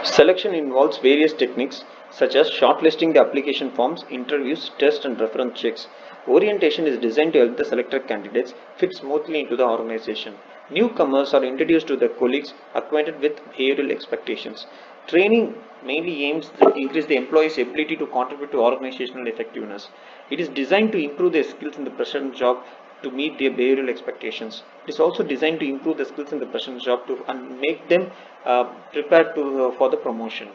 Selection involves various techniques such as shortlisting the application forms, interviews, tests, and reference checks. Orientation is designed to help the selected candidates fit smoothly into the organization. Newcomers are introduced to their colleagues acquainted with behavioral expectations. Training mainly aims to increase the employee's ability to contribute to organizational effectiveness. It is designed to improve their skills in the present job to meet their behavioral expectations. It is also designed to improve the skills in the present job to and make them prepared for the promotion.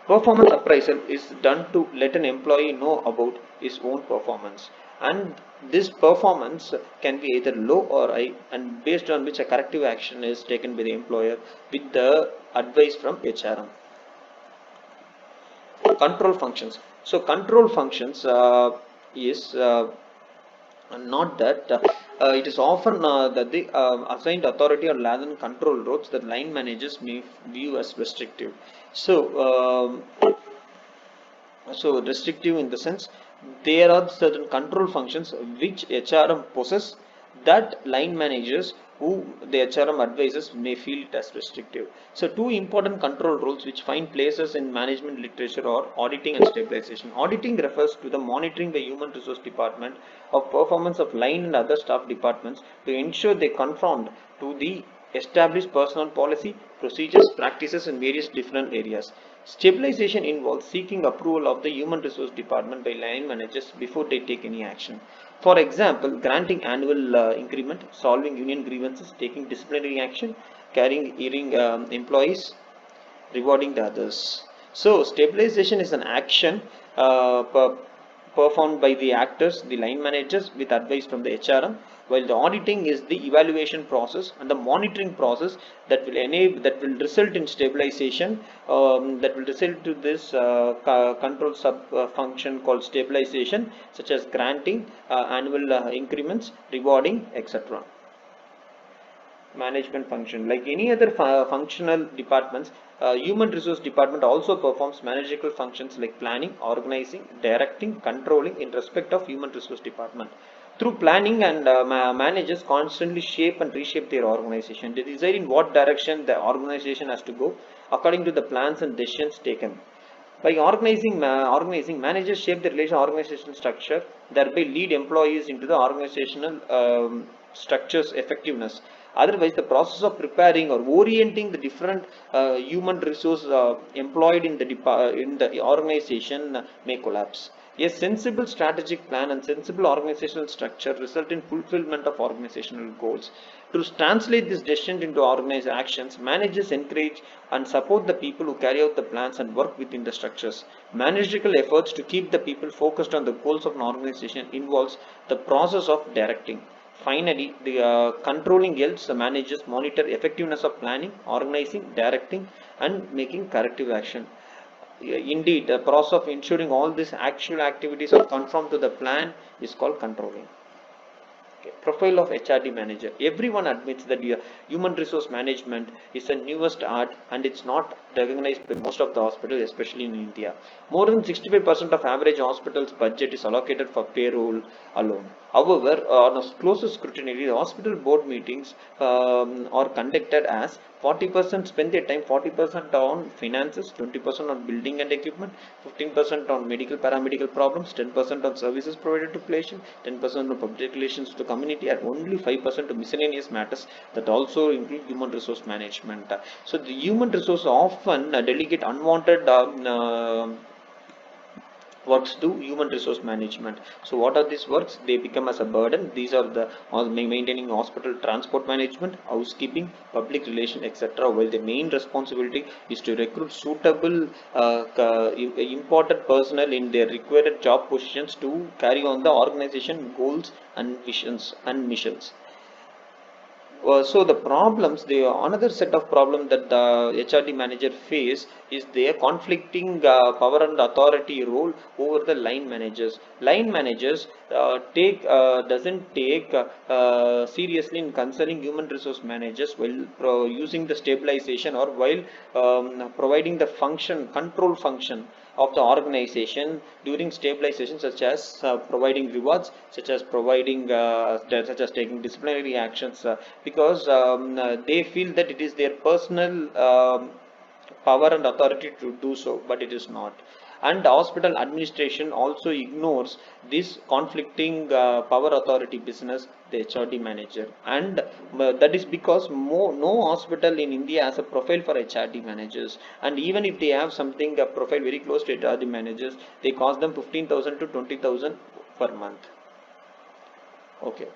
Performance appraisal is done to let an employee know about his own performance, and this performance can be either low or high, and based on which a corrective action is taken by the employer with the advice from HRM. Control functions. So control functions is not that it is often that the assigned authority or rather than control roles that line managers may view as restrictive. So restrictive in the sense there are certain control functions which HRM possess that line managers who the HRM advisors may feel it as restrictive. So two important control roles which find places in management literature are auditing and stabilization. Auditing refers to the monitoring the human resource department of performance of line and other staff departments to ensure they conform to the established personnel policy, procedures, practices in various different areas. Stabilization involves seeking approval of the human resource department by line managers before they take any action. For example, granting annual increment, solving union grievances, taking disciplinary action, carrying hearing employees, rewarding the others. So, stabilization is an action performed by the actors, the line managers, with advice from the HRM, while the auditing is the evaluation process and the monitoring process that will enable that will result in stabilization. That will result to this control sub function called stabilization, such as granting annual increments, rewarding, etc. Management function. Like any other functional departments, human resource department also performs managerial functions like planning, organizing, directing, controlling in respect of human resource department. Through planning and managers constantly shape and reshape their organization. They decide in what direction the organization has to go according to the plans and decisions taken. By organizing, managers shape the relation organizational structure, thereby lead employees into the organizational structure's effectiveness. Otherwise, the process of preparing or orienting the different human resource employed in the organization may collapse. A sensible strategic plan and sensible organizational structure result in fulfillment of organizational goals. To translate this decision into organized actions, managers encourage and support the people who carry out the plans and work within the structures. Managerial efforts to keep the people focused on the goals of an organization involves the process of directing. Finally, the controlling helps the managers monitor effectiveness of planning, organizing, directing, and making corrective action. Indeed, the process of ensuring all these actual activities are conform to the plan is called controlling. Okay. Profile of HRD manager. Everyone admits that human resource management is the newest art and it's not recognized by most of the hospitals, especially in India. More than 65% of average hospitals' budget is allocated for payroll alone. However, on a closer scrutiny, the hospital board meetings are conducted as 40% spend their time 40% on finances, 20% on building and equipment, 15% on medical paramedical problems, 10% on services provided to patient, 10% on public relations to the community, and only 5% to miscellaneous matters that also include human resource management. So the human resource often delegate unwanted works to human resource management. So what are these works? They become as a burden. These are the maintaining hospital transport management, housekeeping, public relation, etc., while the main responsibility is to recruit suitable important personnel in their required job positions to carry on the organization goals and visions and missions. So the problems, the another set of problems that the HRD manager face is their conflicting power and authority role over the line managers. Line managers take doesn't take seriously in concerning human resource managers while using the stabilization or while providing the function control function of the organization during stabilization, such as providing rewards, such as providing such as taking disciplinary actions, because they feel that it is their personal power and authority to do so, but it is not. And the hospital administration also ignores this conflicting power authority business, the HRD manager, and that is because no hospital in India has a profile for HRD managers, and even if they have something a profile very close to HRD managers, they cost them 15,000 to 20,000 per month. Okay.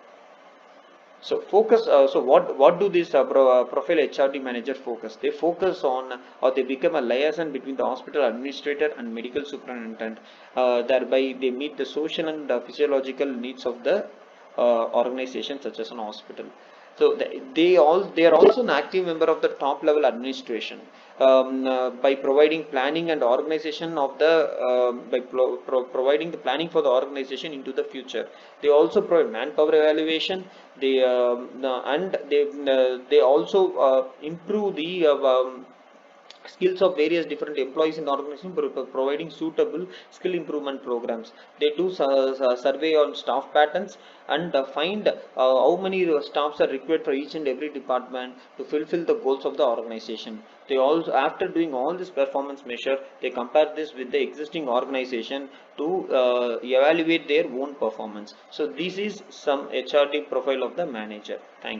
So focus. So what do these profile HRD manager focus? They focus on, or they become a liaison between the hospital administrator and medical superintendent. Thereby, they meet the social and physiological needs of the organization, such as an hospital. So they are also an active member of the top level administration by providing planning and organization of the providing the planning for the organization into the future. They also provide manpower evaluation. They also improve the skills of various different employees in the organization, providing suitable skill improvement programs. They do survey on staff patterns and find how many staffs are required for each and every department to fulfill the goals of the organization. They also, after doing all this performance measure, they compare this with the existing organization to evaluate their own performance. So this is some HRD profile of the manager. Thank you.